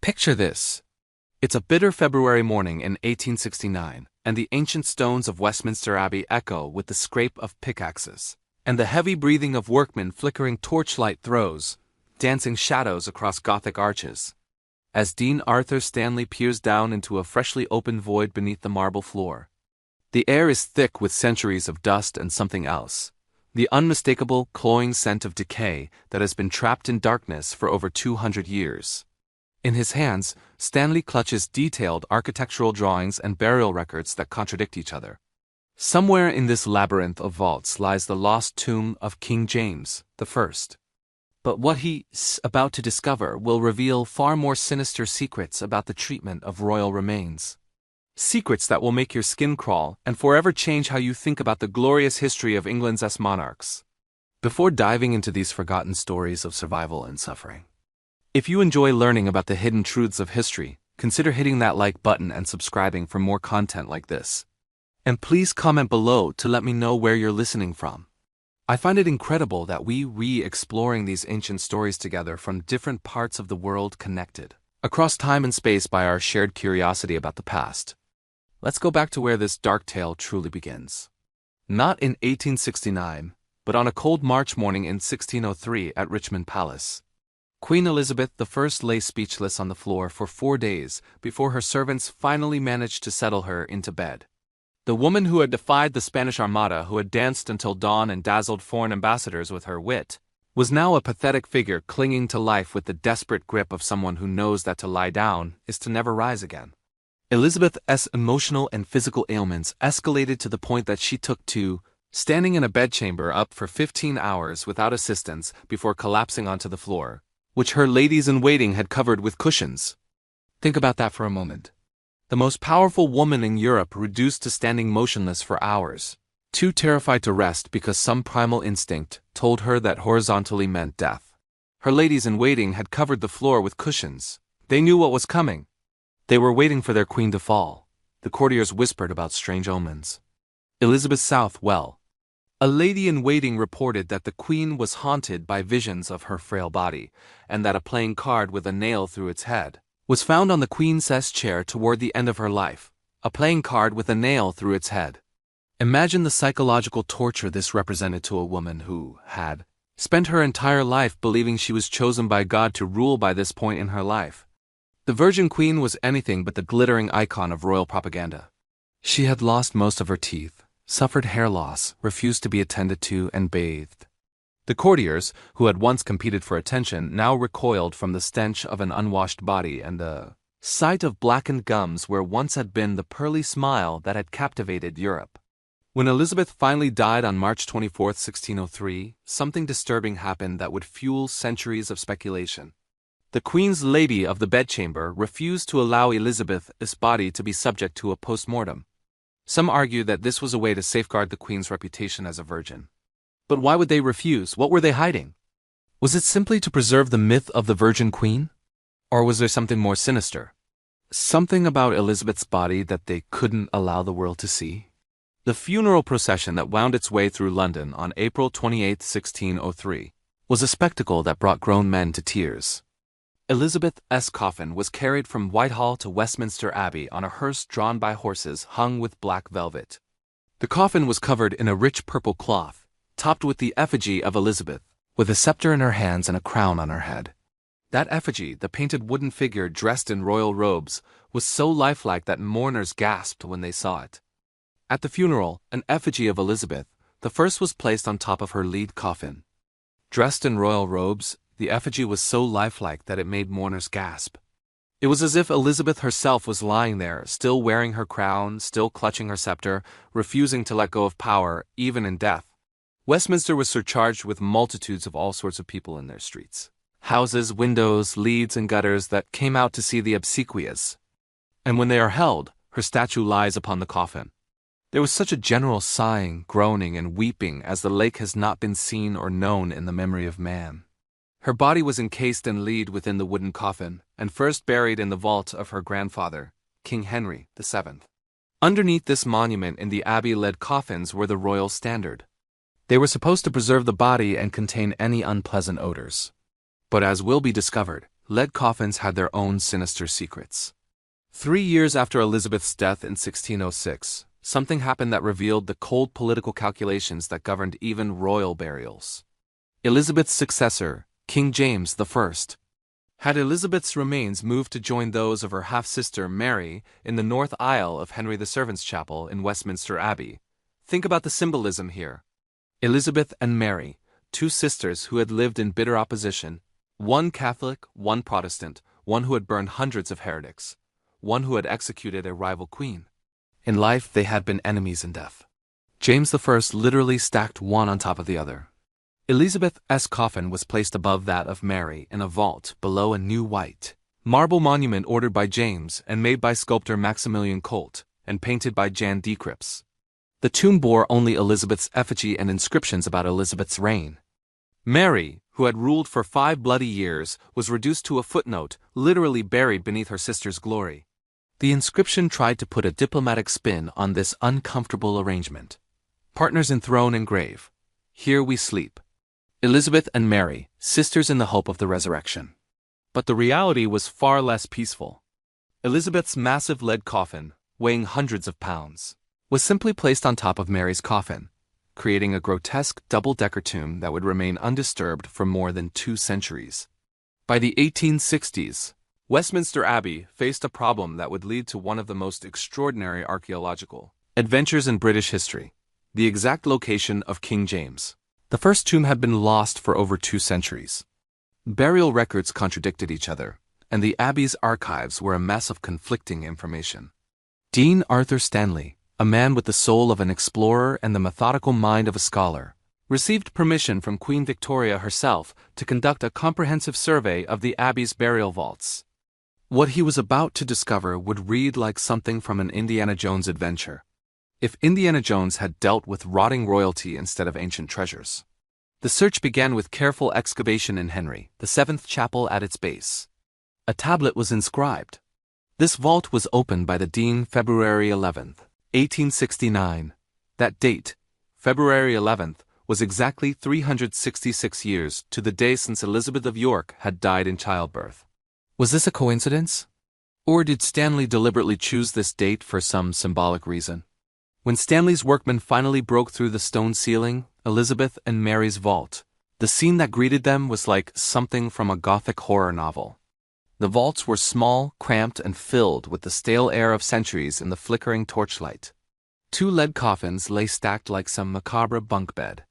Picture this. It's a bitter February morning in 1869, and the ancient stones of Westminster Abbey echo with the scrape of pickaxes, and the heavy breathing of workmen flickering torchlight throws, dancing shadows across Gothic arches. As Dean Arthur Stanley peers down into a freshly opened void beneath the marble floor. The air is thick with centuries of dust and something else, the unmistakable, cloying scent of decay that has been trapped in darkness for over 200 years. In his hands, Stanley clutches detailed architectural drawings and burial records that contradict each other. Somewhere in this labyrinth of vaults lies the lost tomb of King James I. But what he's about to discover will reveal far more sinister secrets about the treatment of royal remains. Secrets that will make your skin crawl and forever change how you think about the glorious history of England's monarchs. Before diving into these forgotten stories of survival and suffering, if you enjoy learning about the hidden truths of history, consider hitting that like button and subscribing for more content like this. And please comment below to let me know where you're listening from. I find it incredible that we re-exploring these ancient stories together from different parts of the world connected across time and space by our shared curiosity about the past. Let's go back to where this dark tale truly begins. Not in 1869, but on a cold March morning in 1603 at Richmond Palace. Queen Elizabeth I lay speechless on the floor for 4 days before her servants finally managed to settle her into bed. The woman who had defied the Spanish Armada, who had danced until dawn and dazzled foreign ambassadors with her wit, was now a pathetic figure clinging to life with the desperate grip of someone who knows that to lie down is to never rise again. Elizabeth's emotional and physical ailments escalated to the point that she took to standing in a bedchamber up for 15 hours without assistance before collapsing onto the floor, which her ladies-in-waiting had covered with cushions. Think about that for a moment. The most powerful woman in Europe reduced to standing motionless for hours, too terrified to rest because some primal instinct told her that horizontally meant death. Her ladies-in-waiting had covered the floor with cushions. They knew what was coming. They were waiting for their queen to fall. The courtiers whispered about strange omens. Elizabeth South, well. A lady-in-waiting reported that the queen was haunted by visions of her frail body, and that a playing card with a nail through its head was found on the queen's chair toward the end of her life. A playing card with a nail through its head. Imagine the psychological torture this represented to a woman who had spent her entire life believing she was chosen by God to rule by this point in her life. The Virgin Queen was anything but the glittering icon of royal propaganda. She had lost most of her teeth, suffered hair loss, refused to be attended to and bathed. The courtiers, who had once competed for attention, now recoiled from the stench of an unwashed body and the sight of blackened gums where once had been the pearly smile that had captivated Europe. When Elizabeth finally died on March 24, 1603, something disturbing happened that would fuel centuries of speculation. The Queen's Lady of the Bedchamber refused to allow Elizabeth's body to be subject to a post-mortem. Some argue that this was a way to safeguard the Queen's reputation as a virgin. But why would they refuse? What were they hiding? Was it simply to preserve the myth of the Virgin Queen? Or was there something more sinister? Something about Elizabeth's body that they couldn't allow the world to see? The funeral procession that wound its way through London on April 28, 1603, was a spectacle that brought grown men to tears. Elizabeth's coffin was carried from Whitehall to Westminster Abbey on a hearse drawn by horses hung with black velvet. The coffin was covered in a rich purple cloth, topped with the effigy of Elizabeth, with a scepter in her hands and a crown on her head. That effigy, the painted wooden figure dressed in royal robes, was so lifelike that mourners gasped when they saw it. At the funeral, an effigy of Elizabeth I was placed on top of her lead coffin. Dressed in royal robes, the effigy was so lifelike that it made mourners gasp. It was as if Elizabeth herself was lying there, still wearing her crown, still clutching her scepter, refusing to let go of power, even in death. Westminster was surcharged with multitudes of all sorts of people in their streets. Houses, windows, leads, and gutters that came out to see the obsequious. And when they are held, her statue lies upon the coffin. There was such a general sighing, groaning, and weeping as the like has not been seen or known in the memory of man. Her body was encased in lead within the wooden coffin, and first buried in the vault of her grandfather, King Henry VII. Underneath this monument in the abbey-led coffins were the royal standard. They were supposed to preserve the body and contain any unpleasant odors. But as will be discovered, lead coffins had their own sinister secrets. 3 years after Elizabeth's death in 1606, something happened that revealed the cold political calculations that governed even royal burials. Elizabeth's successor, King James I, had Elizabeth's remains moved to join those of her half-sister Mary in the north aisle of Henry VII's chapel in Westminster Abbey. Think about the symbolism here. Elizabeth and Mary, two sisters who had lived in bitter opposition, one Catholic, one Protestant, one who had burned hundreds of heretics, one who had executed a rival queen. In life, they had been enemies in death. James I literally stacked one on top of the other. Elizabeth's coffin was placed above that of Mary in a vault below a new white marble monument ordered by James and made by sculptor Maximilian Colt and painted by Jan Decrypts. The tomb bore only Elizabeth's effigy and inscriptions about Elizabeth's reign. Mary, who had ruled for 5 bloody years, was reduced to a footnote, literally buried beneath her sister's glory. The inscription tried to put a diplomatic spin on this uncomfortable arrangement. Partners in throne and grave. Here we sleep. Elizabeth and Mary, sisters in the hope of the resurrection. But the reality was far less peaceful. Elizabeth's massive lead coffin, weighing hundreds of pounds, was simply placed on top of Mary's coffin, creating a grotesque double-decker tomb that would remain undisturbed for more than 2 centuries. By the 1860s, Westminster Abbey faced a problem that would lead to one of the most extraordinary archaeological adventures in British history: the exact location of King James. The first tomb had been lost for over 2 centuries. Burial records contradicted each other, and the Abbey's archives were a mess of conflicting information. Dean Arthur Stanley, a man with the soul of an explorer and the methodical mind of a scholar, received permission from Queen Victoria herself to conduct a comprehensive survey of the Abbey's burial vaults. What he was about to discover would read like something from an Indiana Jones adventure, if Indiana Jones had dealt with rotting royalty instead of ancient treasures. The search began with careful excavation in Henry VII's chapel at its base. A tablet was inscribed. This vault was opened by the Dean February 11th, 1869. That date, February 11th, was exactly 366 years to the day since Elizabeth of York had died in childbirth. Was this a coincidence? Or did Stanley deliberately choose this date for some symbolic reason? When Stanley's workmen finally broke through the stone ceiling, Elizabeth and Mary's vault, the scene that greeted them was like something from a Gothic horror novel. The vaults were small, cramped, and filled with the stale air of centuries in the flickering torchlight. 2 lead coffins lay stacked like some macabre bunk bed.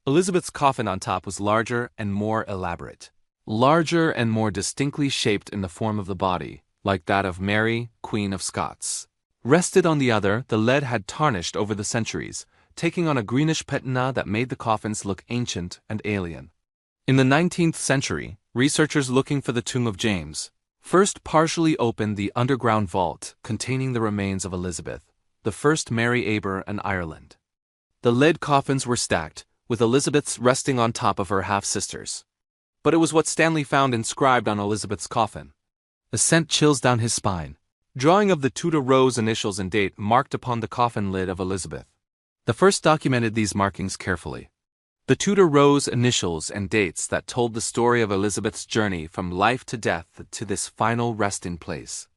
Elizabeth's coffin on top was larger and more elaborate. Larger and more distinctly shaped in the form of the body, like that of Mary, Queen of Scots. Rested on the other, the lead had tarnished over the centuries, taking on a greenish patina that made the coffins look ancient and alien. In the 19th century, researchers looking for the tomb of James first partially opened the underground vault containing the remains of Elizabeth, the first Mary Aber in Ireland. The lead coffins were stacked, with Elizabeth's resting on top of her half-sisters. But it was what Stanley found inscribed on Elizabeth's coffin. A sent chills down his spine. Drawing of the Tudor rose initials and date marked upon the coffin lid of Elizabeth. The first documented these markings carefully. The Tudor rose initials and dates that told the story of Elizabeth's journey from life to death to this final resting place.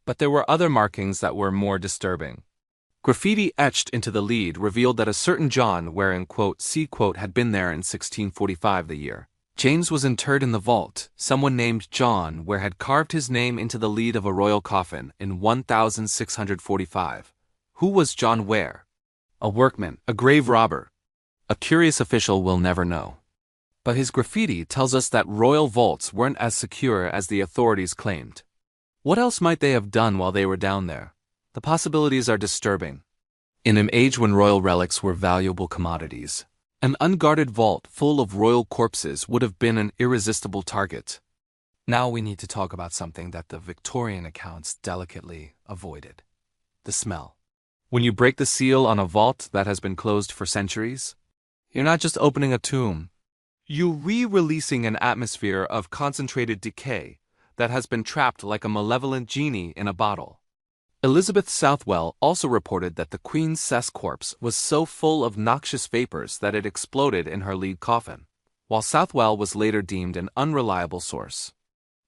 But there were other markings that were more disturbing. Graffiti etched into the lead revealed that a certain John wearing C had been there in 1645 the year James was interred in the vault. Someone named John Ware had carved his name into the lead of a royal coffin in 1645. Who was John Ware? A workman, a grave robber. A curious official will never know. But his graffiti tells us that royal vaults weren't as secure as the authorities claimed. What else might they have done while they were down there? The possibilities are disturbing. In an age when royal relics were valuable commodities, an unguarded vault full of royal corpses would have been an irresistible target. Now we need to talk about something that the Victorian accounts delicately avoided: the smell. When you break the seal on a vault that has been closed for centuries, you're not just opening a tomb. You're re-releasing an atmosphere of concentrated decay that has been trapped like a malevolent genie in a bottle. Elizabeth Southwell also reported that the Queen's cess corpse was so full of noxious vapors that it exploded in her lead coffin, while Southwell was later deemed an unreliable source.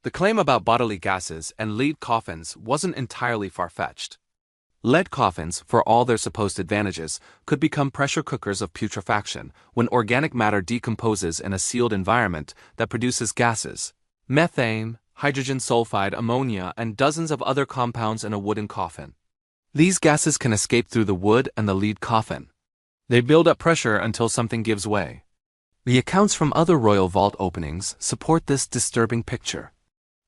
The claim about bodily gases and lead coffins wasn't entirely far-fetched. Lead coffins, for all their supposed advantages, could become pressure cookers of putrefaction when organic matter decomposes in a sealed environment that produces gases, methane, hydrogen sulfide, ammonia, and dozens of other compounds in a wooden coffin. These gases can escape through the wood and the lead coffin. They build up pressure until something gives way. The accounts from other royal vault openings support this disturbing picture.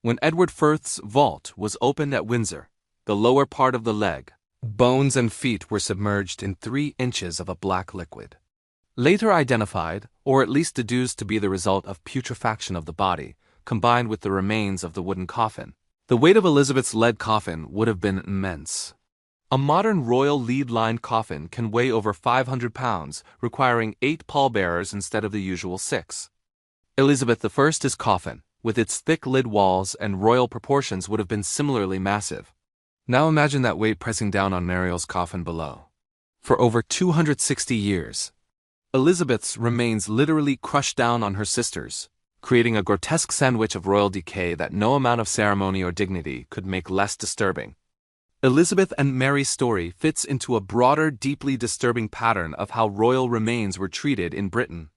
When Edward Firth's vault was opened at Windsor, the lower part of the leg, bones and feet were submerged in 3 inches of a black liquid. Later identified, or at least deduced to be the result of putrefaction of the body, combined with the remains of the wooden coffin. The weight of Elizabeth's lead coffin would have been immense. A modern royal lead-lined coffin can weigh over 500 pounds, requiring 8 pallbearers instead of the usual 6. Elizabeth I's coffin, with its thick lid walls and royal proportions, would have been similarly massive. Now imagine that weight pressing down on Mariel's coffin below. For over 260 years, Elizabeth's remains literally crushed down on her sisters, creating a grotesque sandwich of royal decay that no amount of ceremony or dignity could make less disturbing. Elizabeth and Mary's story fits into a broader, deeply disturbing pattern of how royal remains were treated in Britain.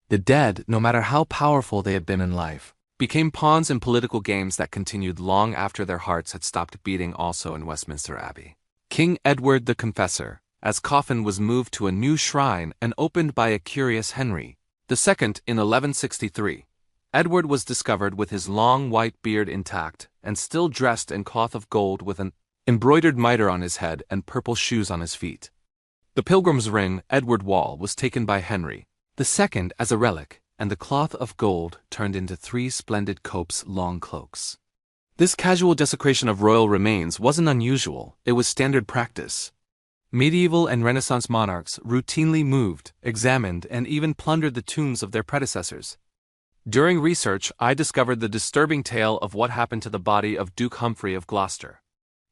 The dead, no matter how powerful they had been in life, became pawns in political games that continued long after their hearts had stopped beating also in Westminster Abbey. King Edward the Confessor, as coffin was moved to a new shrine and opened by a curious Henry II in 1163. Edward was discovered with his long white beard intact and still dressed in cloth of gold with an embroidered mitre on his head and purple shoes on his feet. The pilgrim's ring, Edward Wall, was taken by Henry II as a relic, and the cloth of gold turned into 3 splendid copes long cloaks. This casual desecration of royal remains wasn't unusual, it was standard practice. Medieval and Renaissance monarchs routinely moved, examined, and even plundered the tombs of their predecessors. During research, I discovered the disturbing tale of what happened to the body of Duke Humphrey of Gloucester.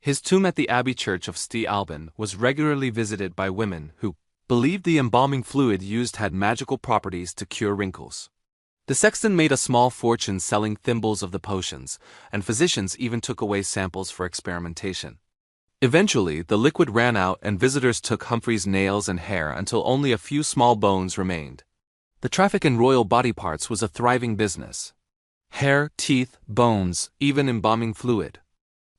His tomb at the Abbey Church of St. Alban was regularly visited by women who believed the embalming fluid used had magical properties to cure wrinkles. The sexton made a small fortune selling thimbles of the potions, and physicians even took away samples for experimentation. Eventually, the liquid ran out and visitors took Humphrey's nails and hair until only a few small bones remained. The traffic in royal body parts was a thriving business. Hair, teeth, bones, even embalming fluid.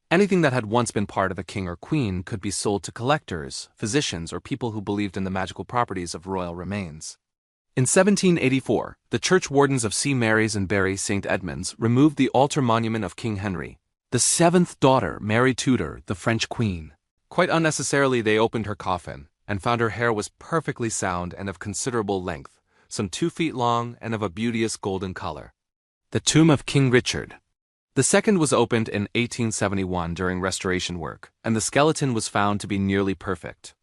Anything that had once been part of a king or queen could be sold to collectors, physicians, or people who believed in the magical properties of royal remains. In 1784, the church wardens of St. Mary's and Bury St. Edmunds removed the altar monument of King Henry, the 7th daughter, Mary Tudor, the French queen. Quite unnecessarily, they opened her coffin and found her hair was perfectly sound and of considerable length, some 2 feet long and of a beauteous golden color. The tomb of King Richard II was opened in 1871 during restoration work, and the skeleton was found to be nearly perfect.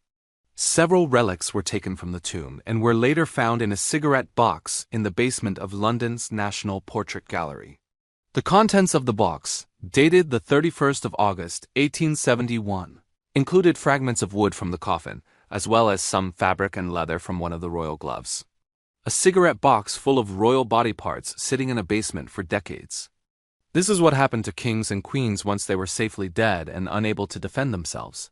Several relics were taken from the tomb and were later found in a cigarette box in the basement of London's National Portrait Gallery. The contents of the box, dated the 31st of August, 1871, included fragments of wood from the coffin, as well as some fabric and leather from one of the royal gloves. A cigarette box full of royal body parts sitting in a basement for decades. This is what happened to kings and queens once they were safely dead and unable to defend themselves.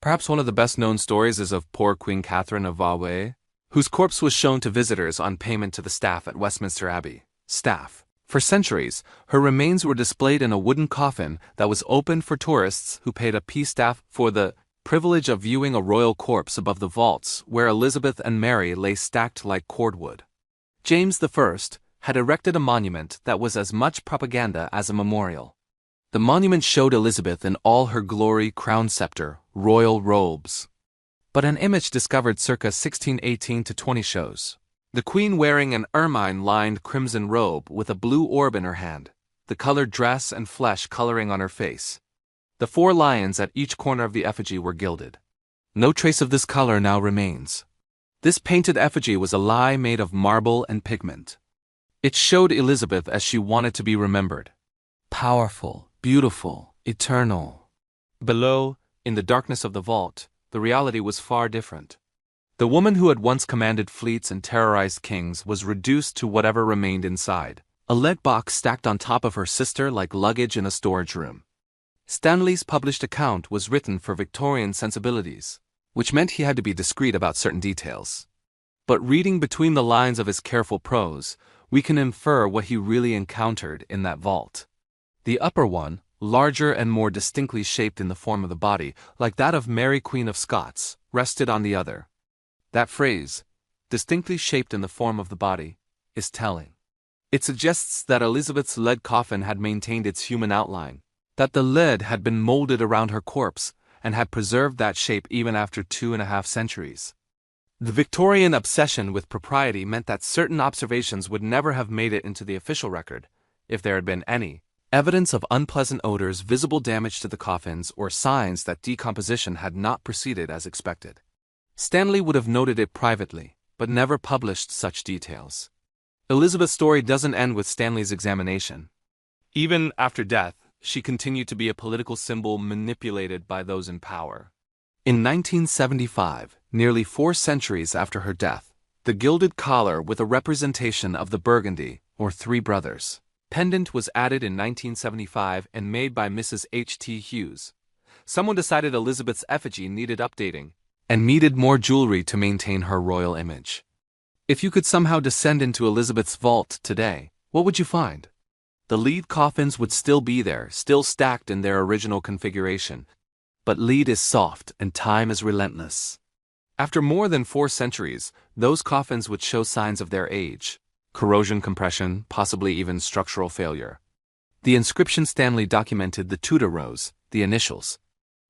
Perhaps one of the best-known stories is of poor Queen Catherine of Valois, whose corpse was shown to visitors on payment to the staff at Westminster Abbey. For centuries, her remains were displayed in a wooden coffin that was opened for tourists who paid a p-staff for the privilege of viewing a royal corpse above the vaults where Elizabeth and Mary lay stacked like cordwood. James I had erected a monument that was as much propaganda as a memorial. The monument showed Elizabeth in all her glory, crown scepter, royal robes. But an image discovered circa 1618 to 20 shows the Queen wearing an ermine-lined crimson robe with a blue orb in her hand, the colored dress and flesh coloring on her face. The 4 lions at each corner of the effigy were gilded. No trace of this color now remains. This painted effigy was a lie made of marble and pigment. It showed Elizabeth as she wanted to be remembered. Powerful, beautiful, eternal. Below, in the darkness of the vault, the reality was far different. The woman who had once commanded fleets and terrorized kings was reduced to whatever remained inside, a lead box stacked on top of her sister like luggage in a storage room. Stanley's published account was written for Victorian sensibilities, which meant he had to be discreet about certain details. But reading between the lines of his careful prose, we can infer what he really encountered in that vault. The upper one, larger and more distinctly shaped in the form of the body, like that of Mary Queen of Scots, rested on the other. That phrase, distinctly shaped in the form of the body, is telling. It suggests that Elizabeth's lead coffin had maintained its human outline, that the lead had been molded around her corpse and had preserved that shape even after 2.5 centuries. The Victorian obsession with propriety meant that certain observations would never have made it into the official record, if there had been any, evidence of unpleasant odors, visible damage to the coffins, or signs that decomposition had not proceeded as expected. Stanley would have noted it privately, but never published such details. Elizabeth's story doesn't end with Stanley's examination. Even after death, she continued to be a political symbol manipulated by those in power. In 1975, nearly 4 centuries after her death, the gilded collar with a representation of the Burgundy, or Three Brothers, pendant was added in 1975 and made by Mrs. H.T. Hughes. Someone decided Elizabeth's effigy needed updating and needed more jewelry to maintain her royal image. If you could somehow descend into Elizabeth's vault today, what would you find? The lead coffins would still be there, still stacked in their original configuration. But lead is soft and time is relentless. After more than 4 centuries, those coffins would show signs of their age: corrosion, compression, possibly even structural failure. The inscription Stanley documented the Tudor rose, the initials.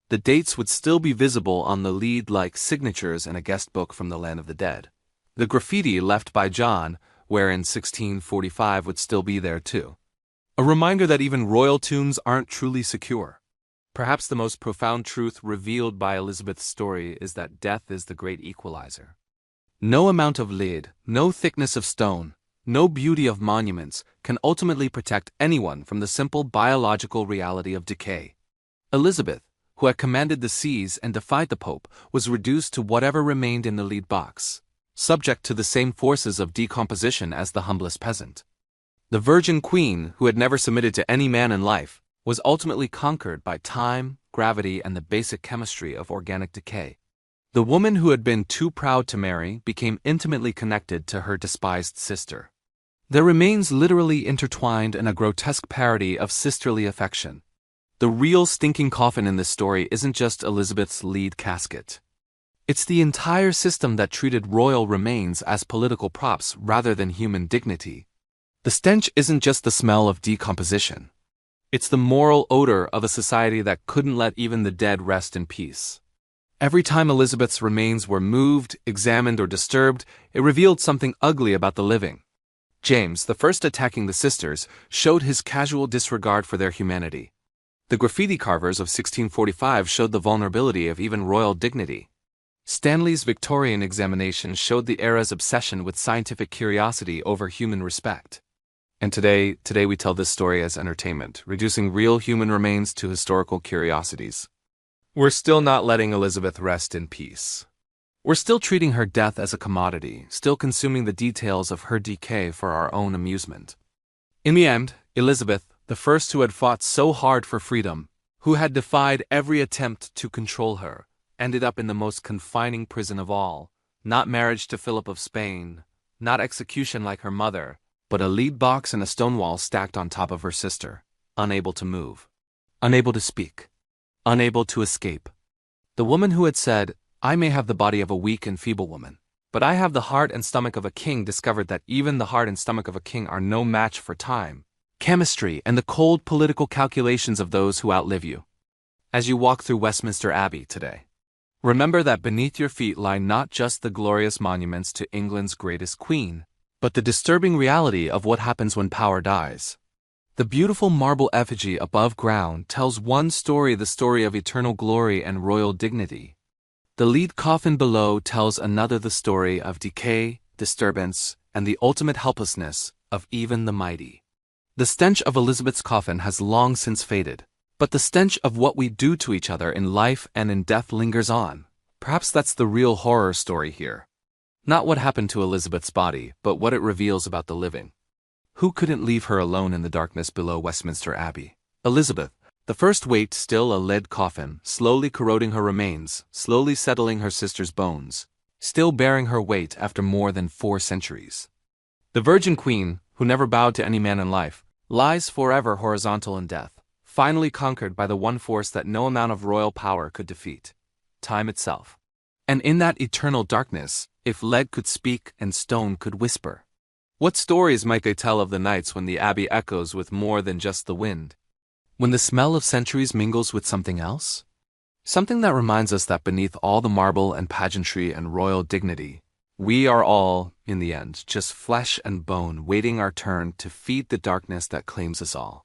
The dates would still be visible on the lead like signatures in a guest book from the land of the dead. The graffiti left by John, where in 1645, would still be there too. A reminder that even royal tombs aren't truly secure. Perhaps the most profound truth revealed by Elizabeth's story is that death is the great equalizer. No amount of lead, no thickness of stone, no beauty of monuments can ultimately protect anyone from the simple biological reality of decay. Elizabeth, who had commanded the seas and defied the Pope, was reduced to whatever remained in the lead box, subject to the same forces of decomposition as the humblest peasant. The Virgin Queen, who had never submitted to any man in life, was ultimately conquered by time, gravity, and the basic chemistry of organic decay. The woman who had been too proud to marry became intimately connected to her despised sister. Their remains literally intertwined in a grotesque parody of sisterly affection. The real stinking coffin in this story isn't just Elizabeth's lead casket. It's the entire system that treated royal remains as political props rather than human dignity. The stench isn't just the smell of decomposition. It's the moral odor of a society that couldn't let even the dead rest in peace. Every time Elizabeth's remains were moved, examined, or disturbed, it revealed something ugly about the living. James, the first attacking the sisters, showed his casual disregard for their humanity. The graffiti carvers of 1645 showed the vulnerability of even royal dignity. Stanley's Victorian examination showed the era's obsession with scientific curiosity over human respect. And today we tell this story as entertainment, reducing real human remains to historical curiosities. We're still not letting Elizabeth rest in peace. We're still treating her death as a commodity, still consuming the details of her decay for our own amusement. In the end, Elizabeth, the first who had fought so hard for freedom, who had defied every attempt to control her, ended up in the most confining prison of all. Not marriage to Philip of Spain, not execution like her mother, but a lead box and a stone wall stacked on top of her sister, unable to move, unable to speak, unable to escape. The woman who had said, "I may have the body of a weak and feeble woman, but I have the heart and stomach of a king," discovered that even the heart and stomach of a king are no match for time, chemistry, and the cold political calculations of those who outlive you. As you walk through Westminster Abbey today, remember that beneath your feet lie not just the glorious monuments to England's greatest queen, but the disturbing reality of what happens when power dies. The beautiful marble effigy above ground tells one story, the story of eternal glory and royal dignity. The lead coffin below tells another, the story of decay, disturbance, and the ultimate helplessness of even the mighty. The stench of Elizabeth's coffin has long since faded, but the stench of what we do to each other in life and in death lingers on. Perhaps that's the real horror story here. Not what happened to Elizabeth's body, but what it reveals about the living. Who couldn't leave her alone in the darkness below Westminster Abbey? Elizabeth, the first weight still a lead coffin, slowly corroding her remains, slowly settling her sister's bones, still bearing her weight after more than 4 centuries. The Virgin Queen, who never bowed to any man in life, lies forever horizontal in death, finally conquered by the one force that no amount of royal power could defeat: time itself. And in that eternal darkness, if lead could speak and stone could whisper, what stories might they tell of the nights when the abbey echoes with more than just the wind? When the smell of centuries mingles with something else? Something that reminds us that beneath all the marble and pageantry and royal dignity, we are all, in the end, just flesh and bone waiting our turn to feed the darkness that claims us all.